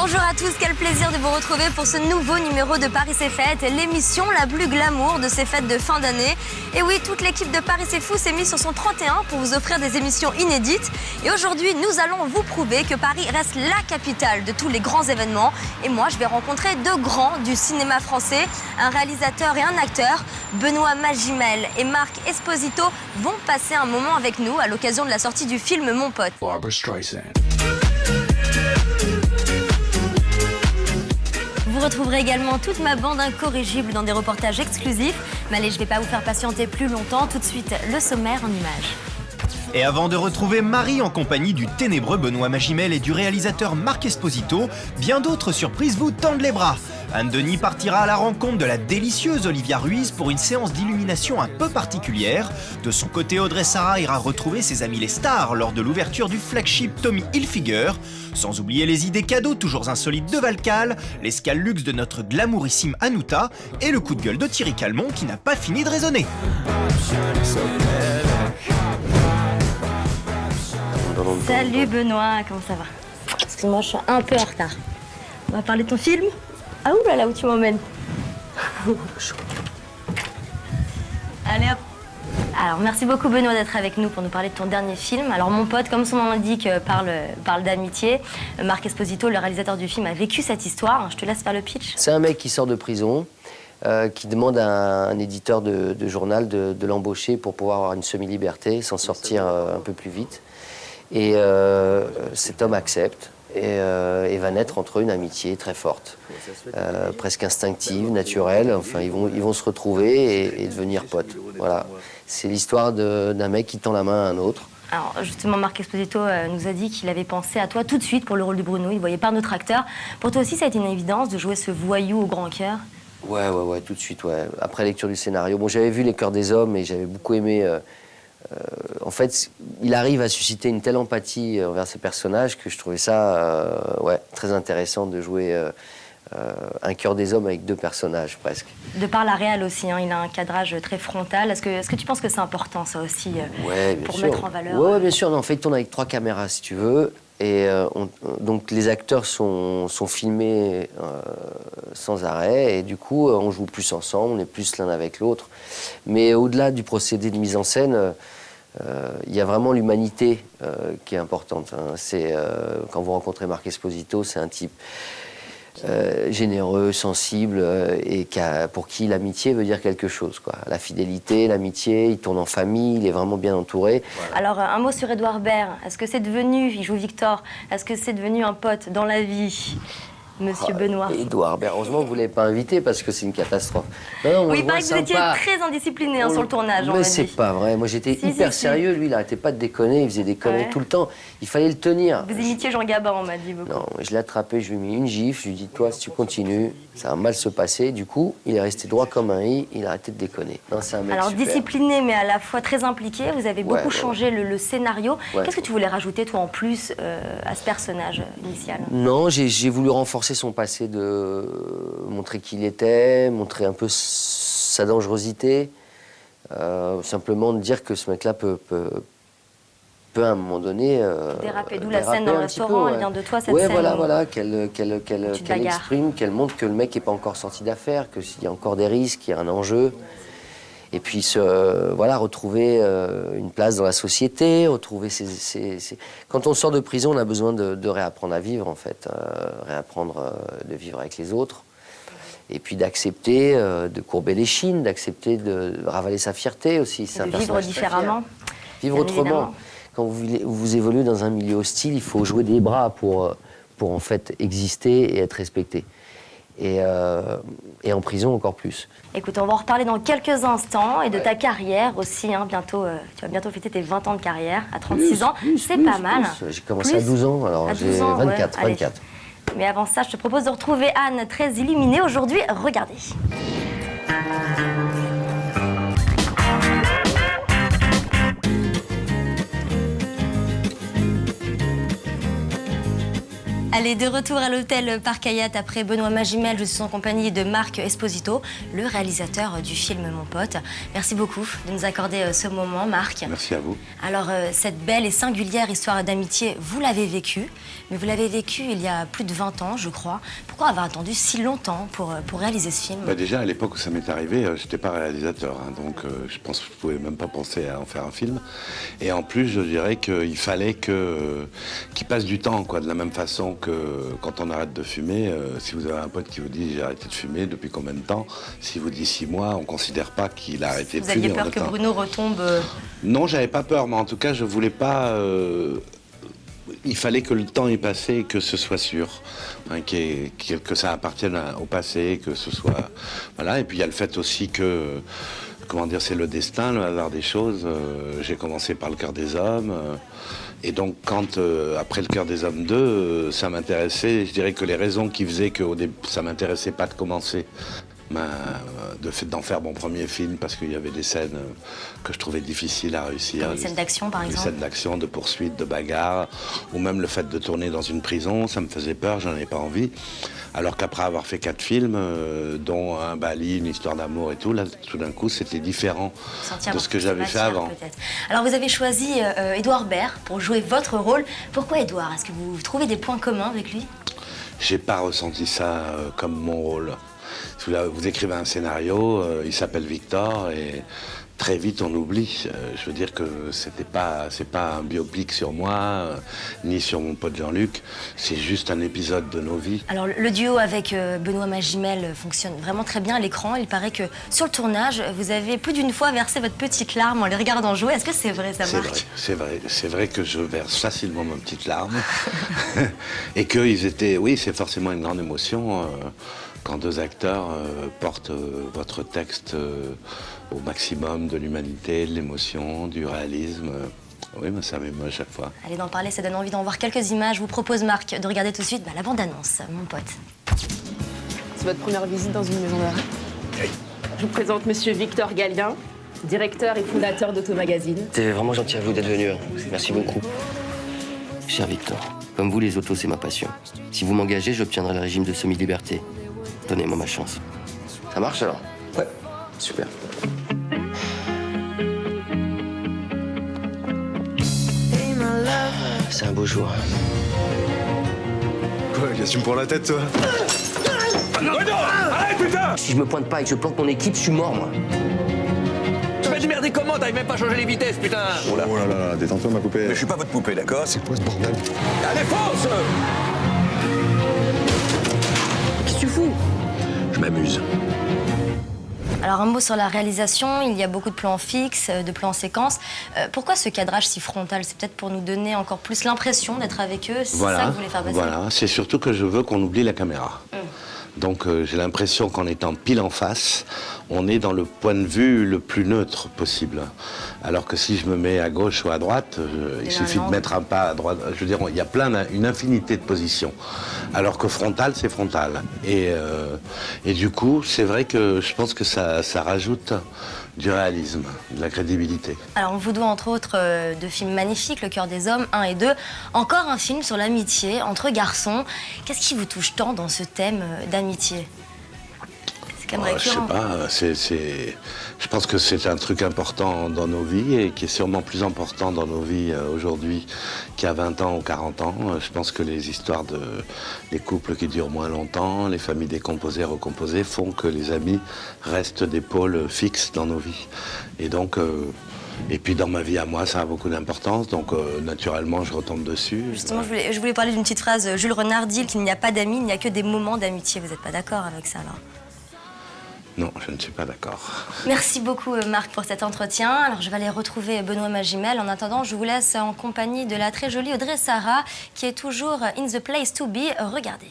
Bonjour à tous, quel plaisir de vous retrouver pour ce nouveau numéro de Paris c'est fête, l'émission la plus glamour de ces fêtes de fin d'année. Et oui, toute l'équipe de Paris c'est fou s'est mise sur son 31 pour vous offrir des émissions inédites. Et aujourd'hui, nous allons vous prouver que Paris reste la capitale de tous les grands événements. Et moi, je vais rencontrer deux grands du cinéma français, un réalisateur et un acteur. Benoît Magimel et Marc Esposito vont passer un moment avec nous à l'occasion de la sortie du film Mon pote. Barbra Streisand. Vous retrouverez également toute ma bande incorrigible dans des reportages exclusifs. Mais allez, je ne vais pas vous faire patienter plus longtemps. Tout de suite, le sommaire en images. Et avant de retrouver Marie en compagnie du ténébreux Benoît Magimel et du réalisateur Marc Esposito, bien d'autres surprises vous tendent les bras. Anne Denis partira à la rencontre de la délicieuse Olivia Ruiz pour une séance d'illumination un peu particulière. De son côté, Audrey Sarah ira retrouver ses amis les stars lors de l'ouverture du flagship Tommy Hilfiger. Sans oublier les idées cadeaux toujours insolites de Valcal, l'escale luxe de notre glamourissime Anouta et le coup de gueule de Thierry Calmont qui n'a pas fini de raisonner. Salut Benoît, comment ça va? Excuse-moi, je suis un peu en retard. On va parler de ton film? Ah ouh là là, où tu m'emmènes? Allez hop. Alors merci beaucoup Benoît d'être avec nous pour nous parler de ton dernier film. Alors Mon pote, comme son nom l'indique, parle d'amitié. Marc Esposito, le réalisateur du film, a vécu cette histoire. Je te laisse faire le pitch. C'est un mec qui sort de prison, qui demande à un éditeur de journal de l'embaucher pour pouvoir avoir une semi-liberté, s'en sortir un peu plus vite. Et cet homme accepte et va naître entre eux une amitié très forte, presque instinctive, naturelle. Enfin, ils vont se retrouver et devenir potes. Voilà. C'est l'histoire d'un mec qui tend la main à un autre. Alors justement, Marc Esposito nous a dit qu'il avait pensé à toi tout de suite pour le rôle de Bruno. Il ne voyait pas un autre acteur. Pour toi aussi, ça a été une évidence de jouer ce voyou au grand cœur? Ouais, tout de suite, ouais. Après lecture du scénario. Bon, j'avais vu Les Cœurs des Hommes et j'avais beaucoup aimé... en fait, il arrive à susciter une telle empathie envers ses personnages que je trouvais ça très intéressant de jouer un Cœur des Hommes avec deux personnages, presque. De par la réal aussi, hein, il a un cadrage très frontal. Est-ce que tu penses que c'est important, ça aussi, pour mettre en valeur? Ouais, bien sûr. Non, en fait, il tourne avec 3 caméras, si tu veux. Et donc, les acteurs sont filmés sans arrêt. Et du coup, on joue plus ensemble, on est plus l'un avec l'autre. Mais au-delà du procédé de mise en scène, il y a vraiment l'humanité qui est importante. Hein. Quand vous rencontrez Marc Esposito, c'est un type généreux, sensible, et pour qui l'amitié veut dire quelque chose, quoi. La fidélité, l'amitié, il tourne en famille, il est vraiment bien entouré. Voilà. Alors, un mot sur Édouard Baird. Est-ce que c'est devenu, il joue Victor, est-ce que c'est devenu un pote dans la vie, Monsieur Benoît? Édouard Baird, heureusement que vous ne l'avez pas invité parce que c'est une catastrophe. Non, oui, il paraît que vous étiez très indiscipliné sur le tournage. Mais c'est pas vrai. Moi, j'étais hyper sérieux. Lui, il n'arrêtait pas de déconner. Il faisait des conneries tout le temps. Il fallait le tenir. Vous imitiez Jean Gabin, on m'a dit beaucoup. Non, je l'ai attrapé, je lui ai mis une gifle. Je lui ai dit, toi, si tu continues, ça va mal se passer. Du coup, il est resté droit comme un i. Il a arrêté de déconner. Non, c'est un mec Alors, super. Discipliné, mais à la fois très impliqué. Vous avez beaucoup changé le scénario. Qu'est-ce que tu voulais rajouter, toi, en plus, à ce personnage initial? Non, j'ai voulu renforcer son passé, de montrer qui il était, montrer un peu sa dangerosité. Simplement de dire que ce mec-là peut à un moment donné déraper, d'où la scène dans le restaurant, elle vient de toi, cette scène. Voilà, qu'elle exprime, qu'elle montre que le mec n'est pas encore sorti d'affaire, qu'il y a encore des risques, qu'il y a un enjeu. Et puis, retrouver une place dans la société, retrouver Quand on sort de prison, on a besoin de réapprendre à vivre, en fait. Réapprendre de vivre avec les autres. Et puis d'accepter de courber les chines, d'accepter de ravaler sa fierté aussi. De vivre différemment. Vivre autrement. Évidemment. Quand vous évoluez dans un milieu hostile, il faut jouer des bras pour en fait exister et être respecté. Et en prison encore plus. Écoute, on va en reparler dans quelques instants et de ta carrière aussi. Hein, bientôt, tu vas bientôt fêter tes 20 ans de carrière à 36 ans. C'est pas mal. J'ai commencé à 12 ans, alors j'ai 24. Mais avant ça, je te propose de retrouver Anne, très illuminée aujourd'hui. Regardez. Allez, de retour à l'hôtel Parc Hyatt après Benoît Magimel, je suis en compagnie de Marc Esposito, le réalisateur du film Mon pote. Merci beaucoup de nous accorder ce moment, Marc. Merci à vous. Alors, cette belle et singulière histoire d'amitié, vous l'avez vécue, mais vous l'avez vécue il y a plus de 20 ans, je crois. Pourquoi avoir attendu si longtemps pour réaliser ce film? Déjà, à l'époque où ça m'est arrivé, je n'étais pas réalisateur, hein, donc je pense que je ne pouvais même pas penser à en faire un film. Et en plus, je dirais qu'il fallait qu'il passe du temps, quoi, de la même façon que quand on arrête de fumer. Si vous avez un pote qui vous dit « j'ai arrêté de fumer, depuis combien de temps ?» S'il vous dit 6 mois, on ne considère pas qu'il a arrêté de fumer. Vous aviez peur que Bruno retombe Non, j'avais pas peur, mais en tout cas, je voulais pas... Il fallait que le temps ait passé et que ce soit sûr, hein, que ça appartienne au passé, que ce soit... Voilà, et puis il y a le fait aussi que... Comment dire, c'est le destin, le hasard des choses. J'ai commencé par Le Cœur des Hommes. Et donc, quand, après Le Cœur des Hommes 2, ça m'intéressait, je dirais que les raisons qui faisaient que ça m'intéressait pas de commencer, d'en faire mon premier film, parce qu'il y avait des scènes que je trouvais difficiles à réussir. Comme les scènes d'action, par exemple. Des scènes d'action, de poursuite, de bagarre, ou même le fait de tourner dans une prison, ça me faisait peur, j'en avais pas envie. Alors qu'après avoir fait 4 films, dont un Bali, une histoire d'amour et tout, là, tout d'un coup, c'était différent de ce que j'avais fait avant. Alors, vous avez choisi Édouard Baird pour jouer votre rôle. Pourquoi Édouard? Est-ce que vous trouvez des points communs avec lui? J'ai pas ressenti ça comme mon rôle. Vous écrivez un scénario, il s'appelle Victor, et très vite on oublie. Je veux dire que c'est pas un biopic sur moi, ni sur mon pote Jean-Luc, c'est juste un épisode de nos vies. Alors le duo avec Benoît Magimel fonctionne vraiment très bien à l'écran. Il paraît que sur le tournage, vous avez plus d'une fois versé votre petite larme en les regardant jouer. Est-ce que c'est vrai, ça, Marc? C'est vrai que je verse facilement ma petite larme. Et qu'ils étaient, oui, c'est forcément une grande émotion. Quand 2 acteurs portent votre texte au maximum de l'humanité, de l'émotion, du réalisme, oui, mais ça m'émeut à chaque fois. Allez, d'en parler, ça donne envie d'en voir quelques images. Je vous propose, Marc, de regarder tout de suite la bande-annonce, Mon pote. C'est votre première visite dans une maison d'arrêt? Oui. Je vous présente Monsieur Victor Gallien, directeur et fondateur d'Automagazine. C'est vraiment gentil à vous d'être venu. Merci beaucoup. Cher Victor, comme vous, les autos, c'est ma passion. Si vous m'engagez, j'obtiendrai le régime de semi-liberté. Donnez-moi ma chance. Ça marche alors? Ouais, super. C'est un beau jour. Quoi, qu'est-ce que tu me prends la tête, toi? Non, arrête, putain! Si je me pointe pas et que je plante mon équipe, je suis mort, moi. Tu vas démerder comment? T'arrives même pas à changer les vitesses, putain! Oh là là, détends-toi, ma poupée. Mais je suis pas votre poupée, d'accord? C'est quoi ce bordel? Allez, fonce! Qu'est-ce que tu fous? Je m'amuse. Alors un mot sur la réalisation, il y a beaucoup de plans fixes, de plans séquences. Pourquoi ce cadrage si frontal? C'est peut-être pour nous donner encore plus l'impression d'être avec eux, c'est ça que vous voulez faire passer? Voilà, c'est surtout que je veux qu'on oublie la caméra. Donc j'ai l'impression qu'en étant pile en face, on est dans le point de vue le plus neutre possible. Alors que si je me mets à gauche ou à droite, il suffit de mettre un pas à droite. Je veux dire, il y a une infinité de positions. Alors que frontal, c'est frontal. Et du coup, c'est vrai que je pense que ça rajoute du réalisme, de la crédibilité. Alors on vous doit entre autres 2 films magnifiques, Le Cœur des Hommes 1 et 2. Encore un film sur l'amitié entre garçons. Qu'est-ce qui vous touche tant dans ce thème d'amitié? C'est quand même récurrent. Je sais pas, je pense que c'est un truc important dans nos vies et qui est sûrement plus important dans nos vies aujourd'hui qu'il y a 20 ans ou 40 ans. Je pense que les histoires des couples qui durent moins longtemps, les familles décomposées, recomposées, font que les amis restent des pôles fixes dans nos vies. Et donc, et puis dans ma vie à moi, ça a beaucoup d'importance, donc naturellement je retombe dessus. Justement, je voulais parler d'une petite phrase. Jules Renard dit qu'il n'y a pas d'amis, il n'y a que des moments d'amitié. Vous n'êtes pas d'accord avec ça, alors? Non, je ne suis pas d'accord. Merci beaucoup, Marc, pour cet entretien. Alors, je vais aller retrouver Benoît Magimel. En attendant, je vous laisse en compagnie de la très jolie Audrey Sarah, qui est toujours in the place to be. Regardez.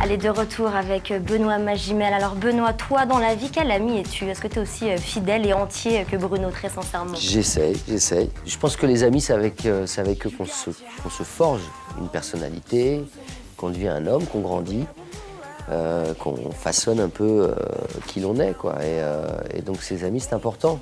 Allez, de retour avec Benoît Magimel. Alors Benoît, toi dans la vie, quel ami es-tu? Est-ce que tu es aussi fidèle et entier que Bruno, très sincèrement? J'essaye. Je pense que les amis, c'est avec eux qu'on se forge une personnalité, qu'on devient un homme, qu'on grandit. qu'on façonne un peu qui l'on est, quoi. Et donc ses amis, c'est important.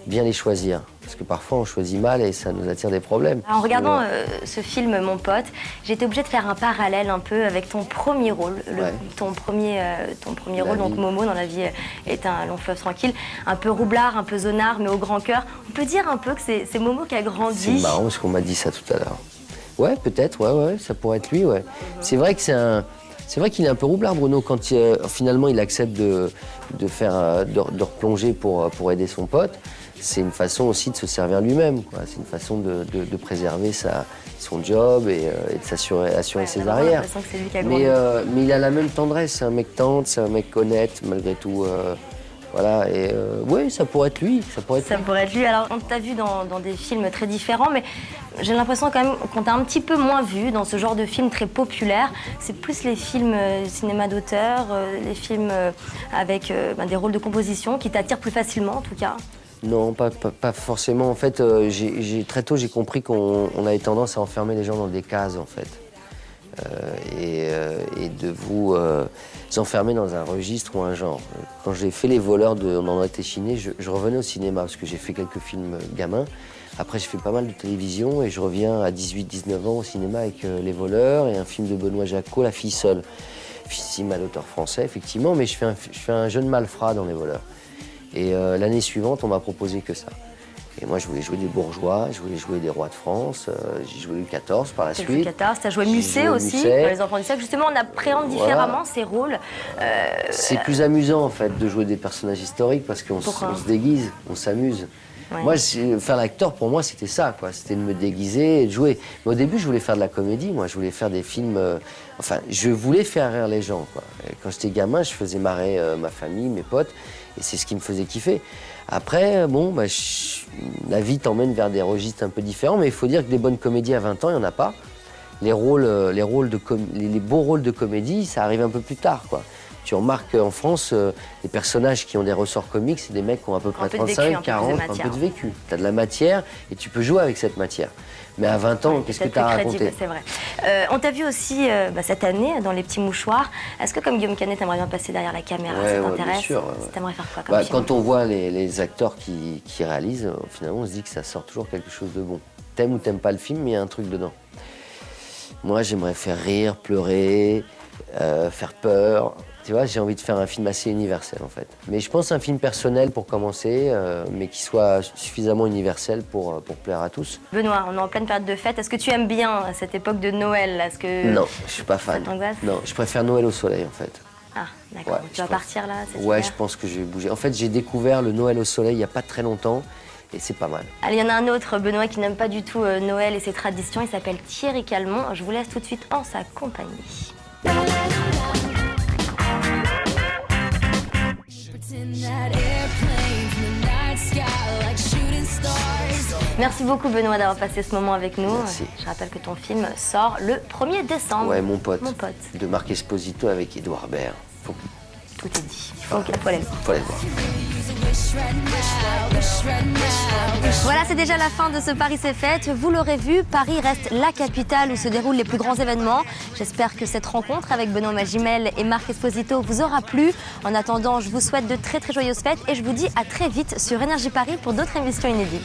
Bien les choisir, parce que parfois on choisit mal et ça nous attire des problèmes. En regardant ce film Mon pote, j'ai été obligée de faire un parallèle un peu avec ton premier rôle, ton premier rôle, donc Momo dans La vie est un long fleuve tranquille, un peu roublard, un peu zonard, mais au grand cœur. On peut dire un peu que c'est Momo qui a grandi. C'est marrant parce qu'on m'a dit ça tout à l'heure. Ouais, peut-être, ouais, ça pourrait être lui, ouais. C'est vrai que c'est vrai qu'il est un peu roublard, Bruno, quand finalement il accepte de replonger pour aider son pote. C'est une façon aussi de se servir lui-même, quoi. C'est une façon de préserver son job et de assurer ses arrières. Mais il a la même tendresse, c'est un mec tendre, c'est un mec honnête malgré tout. Voilà, et oui, ça pourrait être lui. Ça pourrait être lui. Alors, on t'a vu dans des films très différents, mais j'ai l'impression quand même qu'on t'a un petit peu moins vu dans ce genre de films très populaires. C'est plus les films cinéma d'auteur, les films avec des rôles de composition qui t'attirent plus facilement, en tout cas. Non, pas forcément. En fait, très tôt, j'ai compris qu'on avait tendance à enfermer les gens dans des cases, en fait. Et de vous enfermer dans un registre ou un genre. Quand j'ai fait Les Voleurs de On en a été chiné, je revenais au cinéma, parce que j'ai fait quelques films gamins. Après, j'ai fait pas mal de télévision et je reviens à 18-19 ans au cinéma avec Les Voleurs et un film de Benoît Jacquot, La fille seule. Film à l'auteur français, effectivement, mais je fais un jeune malfrat dans Les Voleurs. Et l'année suivante, on m'a proposé que ça. Et moi, je voulais jouer des bourgeois, je voulais jouer des rois de France. J'ai joué Louis XIV par la suite. Louis XIV, t'as joué Musset aussi, dans Les Enfants du siècle. Justement, on appréhende différemment ces rôles. C'est plus amusant, en fait, de jouer des personnages historiques parce qu'on se déguise, on s'amuse. Ouais. Moi, faire l'acteur, pour moi, c'était ça, quoi. C'était de me déguiser et de jouer. Mais au début, je voulais faire de la comédie. Moi, je voulais faire des films... je voulais faire rire les gens, quoi. Et quand j'étais gamin, je faisais marrer ma famille, mes potes. Et c'est ce qui me faisait kiffer. Après, la vie t'emmène vers des registres un peu différents. Mais il faut dire que des bonnes comédies à 20 ans, il n'y en a pas. Les beaux rôles de comédie, ça arrive un peu plus tard, quoi. Tu remarques qu'en France, les personnages qui ont des ressorts comiques, c'est des mecs qui ont à peu près 35, 40, un peu de vécu. Tu as de la matière et tu peux jouer avec cette matière. Mais à 20 ans, qu'est-ce que tu as raconté? C'est vrai. On t'a vu aussi cette année dans Les Petits Mouchoirs. Est-ce que comme Guillaume Canet, t'aimerais bien passer derrière la caméra? Ça t'intéresse? Bien sûr. T'aimerais faire quoi comme film? Quand on voit les acteurs qui réalisent, finalement, on se dit que ça sort toujours quelque chose de bon. T'aimes ou t'aimes pas le film, mais il y a un truc dedans. Moi, j'aimerais faire rire, pleurer, faire peur. Tu vois, j'ai envie de faire un film assez universel, en fait. Mais je pense un film personnel pour commencer, mais qui soit suffisamment universel pour plaire à tous. Benoît, on est en pleine période de fête. Est-ce que tu aimes bien cette époque de Noël? Non, je suis pas fan. Ça t'angoisse? Non, je préfère Noël au soleil, en fait. Ah, d'accord. Ouais, tu vas partir là? Ouais, je pense que je vais bouger. En fait, j'ai découvert le Noël au soleil il n'y a pas très longtemps. Et c'est pas mal. Allez, il y en a un autre, Benoît, qui n'aime pas du tout Noël et ses traditions. Il s'appelle Thierry Calmont. Je vous laisse tout de suite en sa compagnie. Merci beaucoup Benoît d'avoir passé ce moment avec nous. Merci. Je rappelle que ton film sort le 1er décembre. Ouais, Mon pote. De Marc Esposito avec Édouard Baird. Tout est dit. Faut aller le voir. Faut aller le voir. Voilà, c'est déjà la fin de ce Paris c'est fête. Vous l'aurez vu, Paris reste la capitale où se déroulent les plus grands événements. J'espère que cette rencontre avec Benoît Magimel et Marc Esposito vous aura plu. En attendant, je vous souhaite de très très joyeuses fêtes et je vous dis à très vite sur Énergie Paris pour d'autres émissions inédites.